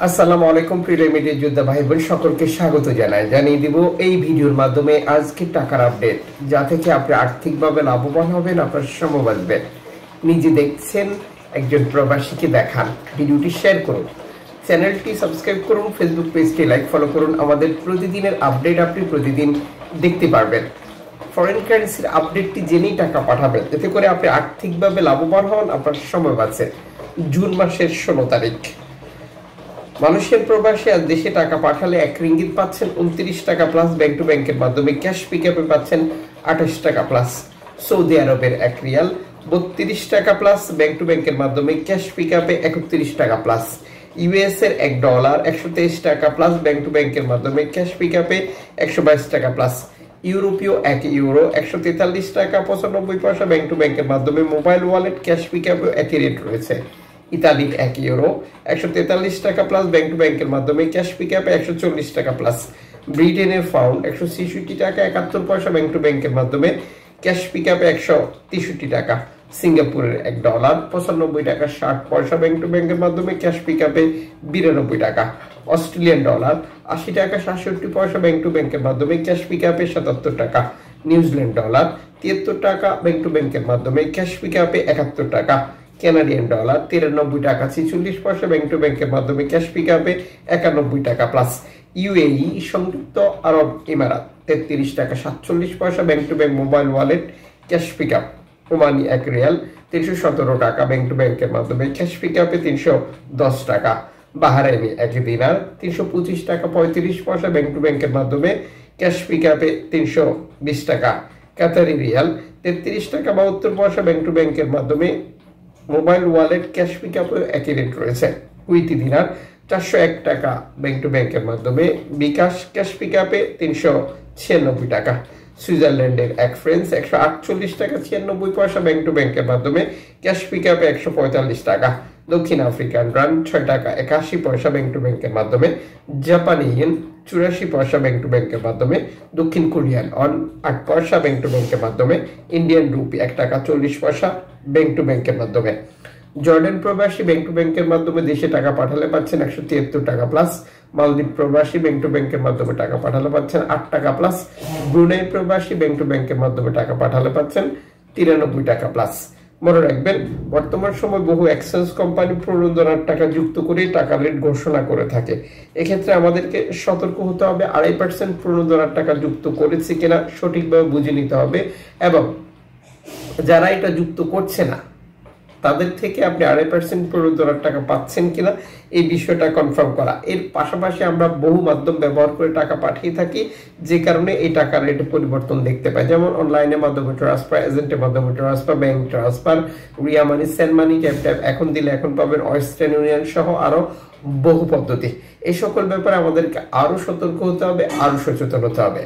আসসালামু আলাইকুম প্রিয় মিডিয়া যোদ্ধা ভাই বোন সকলকে স্বাগত জানাই। জানিয়ে দিব এই ভিডিওর মাধ্যমে আজকে টাকার আপডেট, যা থেকে আপনি আর্থিকভাবে লাভবান হবেন, আপনার সময় বাঁচবে। নিজে দেখছেন, একজন প্রবাসীকে দেখান। ভিডিওটি শেয়ার করুন, চ্যানেলটি সাবস্ক্রাইব করুন, ফেসবুক পেজটি লাইক ফলো করুন। আমাদের প্রতিদিনের আপডেট আপনি প্রতিদিন দেখতে পারবেন। ফরেন কারেন্সির আপডেটটি জেনেই টাকা পাঠাবেন, এতে করে আপনি আর্থিকভাবে লাভবান হন, আপনার সময় বাঁচে। জুন মাসের 16 তারিখ মালয়েশিয়ান প্রবাসী আজ দেশে টাকা পাঠালে 1 রিঙ্গিত পাচ্ছেন 29 টাকা প্লাস, ব্যাংক টু ব্যাংকের মাধ্যমে ক্যাশ পিকআপে পাচ্ছেন 28 টাকা প্লাস। সৌদি আরবের 1 রিয়াল 32 টাকা প্লাস, ব্যাংক টু ব্যাংকের মাধ্যমে ক্যাশ পিকআপে 31 টাকা প্লাস। ইউএস এর $1 123 টাকা প্লাস, ব্যাংক টু ব্যাংকের মাধ্যমে ক্যাশ পিকআপে 122 টাকা প্লাস। ইউরোপীয় 1 ইউরো 143 টাকা 95 পয়সা, ব্যাংক টু ব্যাংকের মাধ্যমে মোবাইল ওয়ালেট ক্যাশ পিকআপে একই রেট রয়েছে। ইতালির 1 ইউরো 143 টাকা প্লাস, ব্যাংক টু ব্যাংকের মাধ্যমে ক্যাশ পিকআপে 140 টাকা প্লাস। ব্রিটেনের পাউন্ড 166 টাকা 71 পয়সা, ব্যাংক টু ব্যাংকের মাধ্যমে ক্যাশ পিকআপে 163 টাকা। সিঙ্গাপুরের $1 95 টাকা 60 পয়সা, ব্যাংক টু ব্যাংকের মাধ্যমে ক্যাশ পিকআপে 92 টাকা। অস্ট্রেলিয়ান ডলার 80 টাকা 67 পয়সা, ব্যাংক টু ব্যাংকের মাধ্যমে ক্যাশ পিকআপে 77 টাকা। নিউজিল্যান্ড ডলার 73 টাকা, ব্যাংক টু ব্যাংকের মাধ্যমে ক্যাশ পিকআপে 71 টাকা। কানাডিয়ান ডলার 93 টাকা 46 পয়সা, ব্যাংক টু ব্যাংকের মাধ্যমে ক্যাশ পিকআপে 91 টাকা প্লাস। ইউএই সংযুক্ত আরব ইমারাত 33 টাকা 47 পয়সা, bank to bank mobile wallet cash pickup. Omani 1 Real 317 টাকা, ব্যাংক টু ব্যাংকের মাধ্যমে ক্যাশ পিকআপে 310 টাকা। বাহরাইনি 1 দিনার 325 টাকা 35 পয়সা, ব্যাংক টু ব্যাংকের মাধ্যমে ক্যাশ পিকআপে 320 টাকা। কাতারি রিয়াল 33 টাকা 72 পয়সা, ব্যাংক টু ব্যাংকের মাধ্যমে মোবাইল ওয়ালেট ক্যাশ পিকআপে একই রেট রয়েছে। কুইতি দিনার 401 টাকা, ব্যাংক টু ব্যাংকের মাধ্যমে বিকাশ ক্যাশ পিকআপে 396 টাকা। সুইজারল্যান্ডের 1 ফ্রান্স 148 টাকা 96 পয়সা, ব্যাংক টু ব্যাংকের মাধ্যমে ক্যাশ পিকআপে 145 টাকা। দক্ষিণ আফ্রিকান রান 6 টাকা 81 পয়সা, ব্যাংক টু ব্যাংকের মাধ্যমে। জাপানি ইয়েন 84 পয়সা, ব্যাংক টু ব্যাংকের মাধ্যমে। দক্ষিণ কোরিয়ান অন 8 পয়সা, ব্যাংক টু ব্যাংকের মাধ্যমে। ইন্ডিয়ান রুপি 1 টাকা 40 পয়সা, ব্যাংক টু ব্যাংকের মাধ্যমে। জর্ডান প্রবাসী ব্যাংক টু ব্যাংকের মাধ্যমে দেশে টাকা পাঠালে পাচ্ছেন 173 টাকা প্লাস। মালদ্বীপ প্রবাসী ব্যাংক টু ব্যাংকের মাধ্যমে টাকা পাঠালে পাচ্ছেন 8 টাকা প্লাস। ব্রুনাই প্রবাসী ব্যাংক টু ব্যাংকের মাধ্যমে টাকা পাঠালে পাচ্ছেন 93 টাকা প্লাস। মনে রাখবেন, বর্তমান সময় বহু এক্সচেঞ্জ কোম্পানি প্রণোদনার টাকা যুক্ত করে টাকা রেট ঘোষণা করে থাকে। এক্ষেত্রে আমাদেরকে সতর্ক হতে হবে, 2.5% প্রণোদনার টাকা যুক্ত করেছে কিনা সঠিকভাবে বুঝে নিতে হবে, এবং যারা এটা যুক্ত করছে না তাদের থেকে আপনি 2.5% প্রণোদনার টাকা পাচ্ছেন কিনা এই বিষয়টা কনফার্ম করা। এর পাশাপাশি আমরা বহু মাধ্যম ব্যবহার করে টাকা পাঠিয়ে থাকি, যে কারণে এই টাকার রেটে পরিবর্তন দেখতে পাই। যেমন অনলাইনের মাধ্যমে ট্রান্সফার, এজেন্টের মাধ্যমে ট্রান্সফার, ব্যাংক ট্রান্সফার, রিয়া মানি, সেন্ড মানি, ট্যাপ ট্যাপ, এখন দিলে এখন পাবেন, ওয়েস্টার্ন ইউনিয়ন সহ আরো বহু পদ্ধতি। এই সকল ব্যাপারে আমাদেরকে আরো সতর্ক হতে হবে, আরো সচেতন হতে হবে।